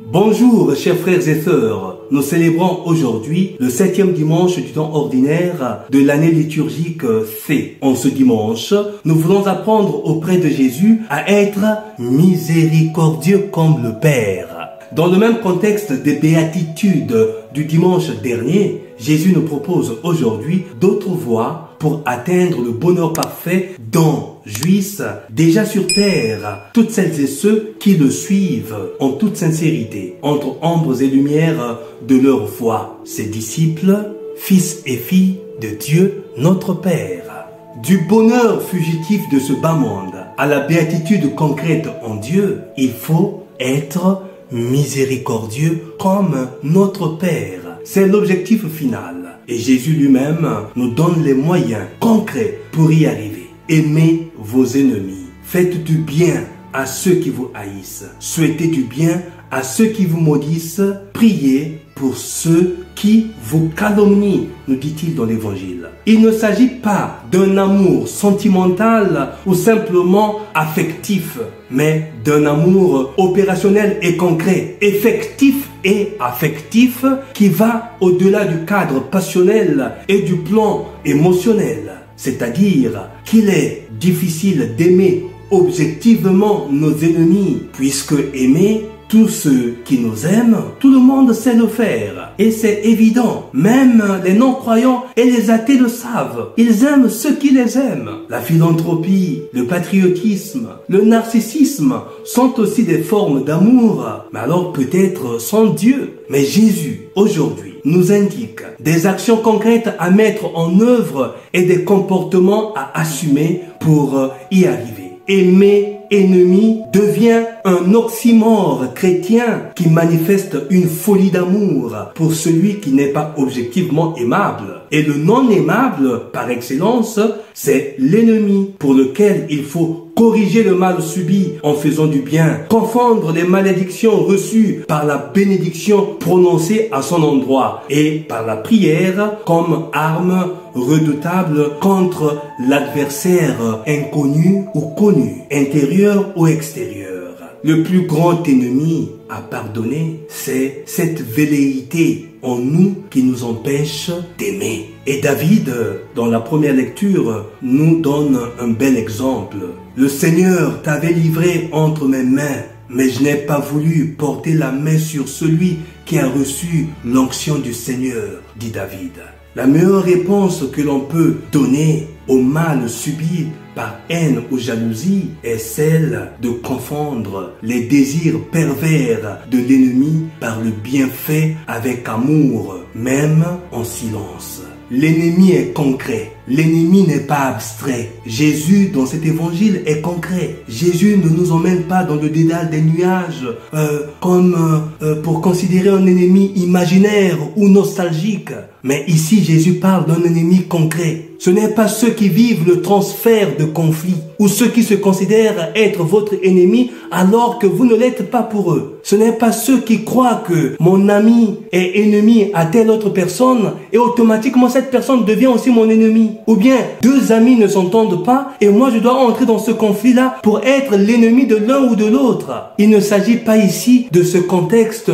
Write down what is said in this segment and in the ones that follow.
Bonjour chers frères et sœurs, nous célébrons aujourd'hui le 7e dimanche du temps ordinaire de l'année liturgique C. En ce dimanche, nous voulons apprendre auprès de Jésus à être miséricordieux comme le Père. Dans le même contexte des béatitudes du dimanche dernier, Jésus nous propose aujourd'hui d'autres voies pour atteindre le bonheur parfait dont jouissent déjà sur terre toutes celles et ceux qui le suivent en toute sincérité, entre ombres et lumières de leur foi, ses disciples, fils et filles de Dieu notre Père. Du bonheur fugitif de ce bas monde à la béatitude concrète en Dieu, il faut être miséricordieux comme notre Père. C'est l'objectif final. Et Jésus lui-même nous donne les moyens concrets pour y arriver. Aimez vos ennemis. Faites du bien à ceux qui vous haïssent. Souhaitez du bien à ceux qui vous maudissent. Priez pour ceux qui vous calomnient, nous dit-il dans l'Évangile. Il ne s'agit pas d'un amour sentimental ou simplement affectif, mais d'un amour opérationnel et concret, effectif et affectif qui va au-delà du cadre passionnel et du plan émotionnel. C'est-à-dire qu'il est difficile d'aimer objectivement nos ennemis, puisque aimer tous ceux qui nous aiment, tout le monde sait le faire. Et c'est évident, même les non-croyants et les athées le savent. Ils aiment ceux qui les aiment. La philanthropie, le patriotisme, le narcissisme sont aussi des formes d'amour, mais alors peut-être sans Dieu. Mais Jésus, aujourd'hui, nous indique des actions concrètes à mettre en œuvre et des comportements à assumer pour y arriver. Aimer ennemi devient un oxymore chrétien qui manifeste une folie d'amour pour celui qui n'est pas objectivement aimable. Et le non aimable, par excellence, c'est l'ennemi pour lequel il faut corriger le mal subi en faisant du bien, confondre les malédictions reçues par la bénédiction prononcée à son endroit et par la prière comme arme redoutable contre l'adversaire inconnu ou connu, intérieur ou extérieur. Le plus grand ennemi à pardonner, c'est cette velléité en nous qui nous empêche d'aimer. Et David, dans la première lecture, nous donne un bel exemple. Le Seigneur t'avait livré entre mes mains, mais je n'ai pas voulu porter la main sur celui qui a reçu l'onction du Seigneur, dit David. La meilleure réponse que l'on peut donner au mal subi par haine ou jalousie est celle de confondre les désirs pervers de l'ennemi par le bienfait avec amour, même en silence. L'ennemi est concret. L'ennemi n'est pas abstrait. Jésus, dans cet évangile, est concret. Jésus ne nous emmène pas dans le dédale des nuages pour considérer un ennemi imaginaire ou nostalgique. Mais ici, Jésus parle d'un ennemi concret. Ce n'est pas ceux qui vivent le transfert de conflits ou ceux qui se considèrent être votre ennemi alors que vous ne l'êtes pas pour eux. Ce n'est pas ceux qui croient que mon ami est ennemi à telle autre personne et automatiquement cette personne devient aussi mon ennemi. Ou bien deux amis ne s'entendent pas et moi je dois entrer dans ce conflit-là pour être l'ennemi de l'un ou de l'autre. Il ne s'agit pas ici de ce contexte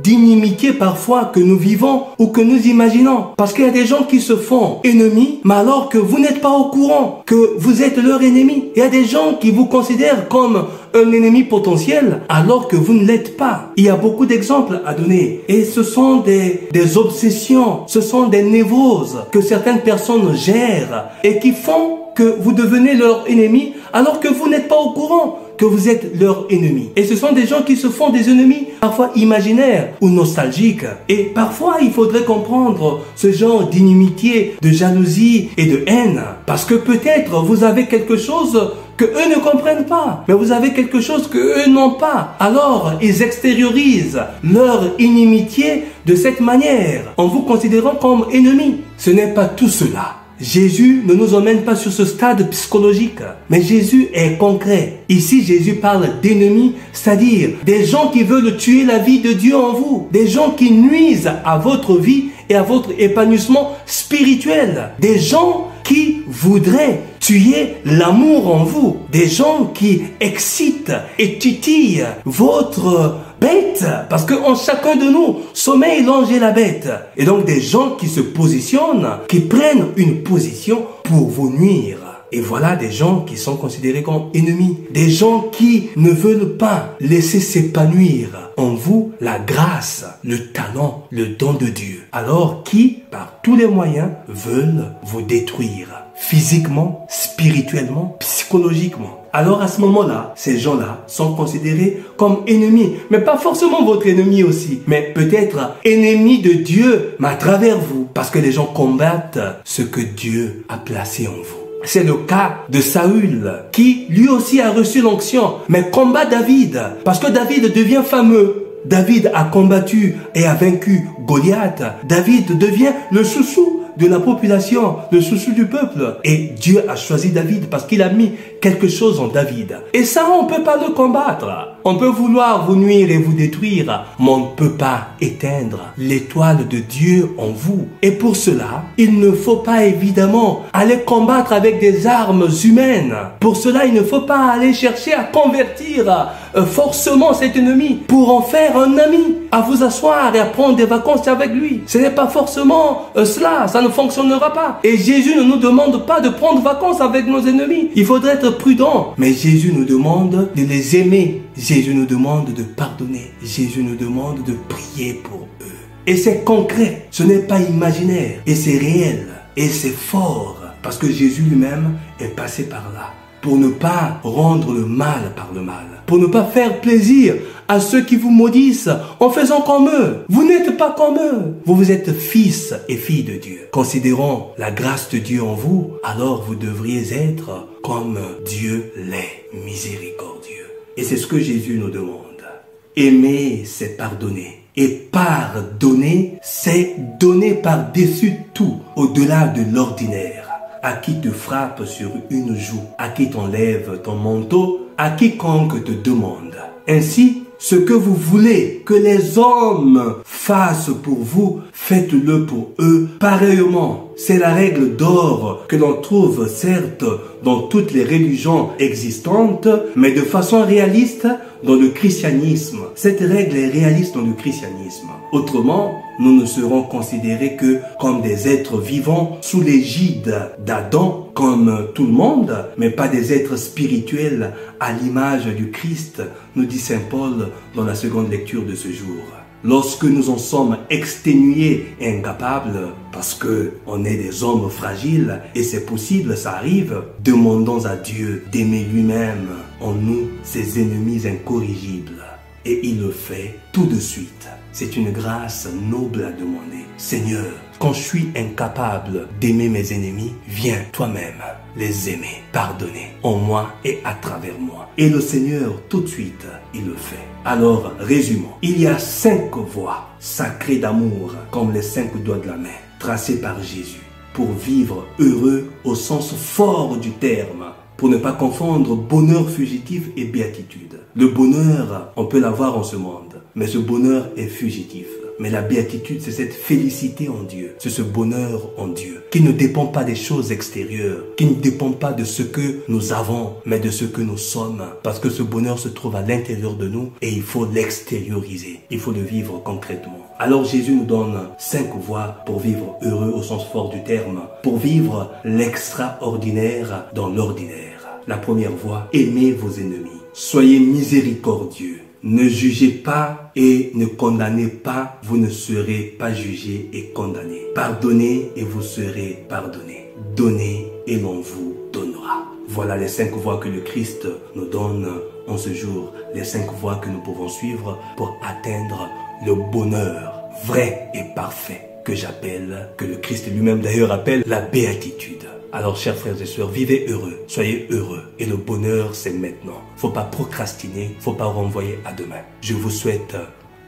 d'inimitié parfois que nous vivons ou que nous imaginons. Parce qu'il y a des gens qui se font ennemis, mais alors que vous n'êtes pas au courant que vous êtes leur ennemi. Il y a des gens qui vous considèrent comme un ennemi potentiel alors que vous ne l'êtes pas. Il y a beaucoup d'exemples à donner. Et ce sont des obsessions, ce sont des névroses que certaines personnes gèrent et qui font que vous devenez leur ennemi alors que vous n'êtes pas au courant que vous êtes leur ennemi. Et ce sont des gens qui se font des ennemis, parfois imaginaires ou nostalgiques. Et parfois, il faudrait comprendre ce genre d'inimitié, de jalousie et de haine. Parce que peut-être vous avez quelque chose que eux ne comprennent pas. Mais vous avez quelque chose que eux n'ont pas. Alors, ils extériorisent leur inimitié de cette manière, en vous considérant comme ennemi. Ce n'est pas tout cela. Jésus ne nous emmène pas sur ce stade psychologique, mais Jésus est concret. Ici, Jésus parle d'ennemis, c'est-à-dire des gens qui veulent tuer la vie de Dieu en vous, des gens qui nuisent à votre vie et à votre épanouissement spirituel, des gens qui voudraient tuer l'amour en vous, des gens qui excitent et titillent votre bête. Parce qu'en chacun de nous, sommeille l'ange et la bête. Et donc des gens qui se positionnent, qui prennent une position pour vous nuire. Et voilà des gens qui sont considérés comme ennemis. Des gens qui ne veulent pas laisser s'épanouir en vous la grâce, le talent, le don de Dieu. Alors qui, par tous les moyens, veulent vous détruire. Physiquement, spirituellement, psychologiquement. Alors à ce moment-là, ces gens-là sont considérés comme ennemis. Mais pas forcément votre ennemi aussi. Mais peut-être ennemis de Dieu, mais à travers vous. Parce que les gens combattent ce que Dieu a placé en vous. C'est le cas de Saül, qui lui aussi a reçu l'onction, mais combat David, parce que David devient fameux. David a combattu et a vaincu Goliath. David devient le chouchou de la population, le chouchou du peuple. Et Dieu a choisi David parce qu'il a mis quelque chose en David. Et ça, on ne peut pas le combattre. On peut vouloir vous nuire et vous détruire, mais on ne peut pas éteindre l'étoile de Dieu en vous. Et pour cela, il ne faut pas évidemment aller combattre avec des armes humaines. Pour cela, il ne faut pas aller chercher à convertir forcément cet ennemi pour en faire un ami, à vous asseoir et à prendre des vacances avec lui. Ce n'est pas forcément cela, ça ne fonctionnera pas. Et Jésus ne nous demande pas de prendre vacances avec nos ennemis. Il faudrait être prudent. Mais Jésus nous demande de les aimer. Jésus nous demande de pardonner. Jésus nous demande de prier pour eux. Et c'est concret, ce n'est pas imaginaire. Et c'est réel. Et c'est fort. Parce que Jésus lui-même est passé par là. Pour ne pas rendre le mal par le mal. Pour ne pas faire plaisir à ceux qui vous maudissent en faisant comme eux. Vous n'êtes pas comme eux. Vous êtes fils et filles de Dieu. Considérons la grâce de Dieu en vous, alors vous devriez être comme Dieu l'est, miséricordieux. Et c'est ce que Jésus nous demande. Aimer, c'est pardonner. Et pardonner, c'est donner par-dessus tout, au-delà de l'ordinaire. À qui te frappe sur une joue, à qui t'enlève ton manteau, à quiconque te demande. Ainsi, ce que vous voulez que les hommes fassent pour vous, faites-le pour eux pareillement. C'est la règle d'or que l'on trouve certes dans toutes les religions existantes, mais de façon réaliste dans le christianisme. Cette règle est réaliste dans le christianisme. Autrement, nous ne serons considérés que comme des êtres vivants sous l'égide d'Adam, comme tout le monde, mais pas des êtres spirituels à l'image du Christ, nous dit Saint Paul dans la seconde lecture de ce jour. Lorsque nous en sommes exténués et incapables, parce que on est des hommes fragiles, et c'est possible, ça arrive, demandons à Dieu d'aimer lui-même en nous ses ennemis incorrigibles. Et il le fait tout de suite. C'est une grâce noble à demander. Seigneur, quand je suis incapable d'aimer mes ennemis, viens toi-même les aimer, pardonner en moi et à travers moi. Et le Seigneur, tout de suite, il le fait. Alors, résumons. Il y a 5 voies sacrées d'amour, comme les 5 doigts de la main, tracées par Jésus, pour vivre heureux au sens fort du terme, pour ne pas confondre bonheur fugitif et béatitude. Le bonheur, on peut l'avoir en ce monde, mais ce bonheur est fugitif. Mais la béatitude, c'est cette félicité en Dieu, c'est ce bonheur en Dieu, qui ne dépend pas des choses extérieures, qui ne dépend pas de ce que nous avons, mais de ce que nous sommes. Parce que ce bonheur se trouve à l'intérieur de nous et il faut l'extérioriser, il faut le vivre concrètement. Alors Jésus nous donne 5 voies pour vivre heureux au sens fort du terme, pour vivre l'extraordinaire dans l'ordinaire. La première voie, aimez vos ennemis. Soyez miséricordieux. Ne jugez pas et ne condamnez pas, vous ne serez pas jugés et condamnés. Pardonnez et vous serez pardonnés. Donnez et l'on vous donnera. Voilà les 5 voies que le Christ nous donne en ce jour. Les 5 voies que nous pouvons suivre pour atteindre le bonheur vrai et parfait que j'appelle, que le Christ lui-même d'ailleurs appelle la béatitude. Alors, chers frères et sœurs, vivez heureux, soyez heureux. Et le bonheur, c'est maintenant. Faut pas procrastiner, faut pas renvoyer à demain. Je vous souhaite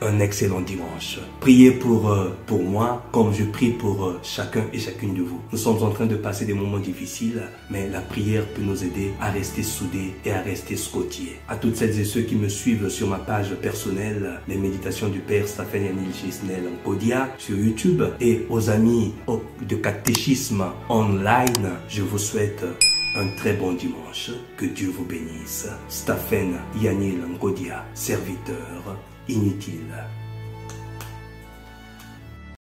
un excellent dimanche. Priez pour moi, comme je prie pour chacun et chacune de vous. Nous sommes en train de passer des moments difficiles, mais la prière peut nous aider à rester soudés et à rester scottiers. À toutes celles et ceux qui me suivent sur ma page personnelle, les méditations du Père Stéphane Yanil Gisnel en Podia sur YouTube, et aux amis de catéchisme online, je vous souhaite un très bon dimanche. Que Dieu vous bénisse. Stephen Yanil Ngodia, serviteur inutile.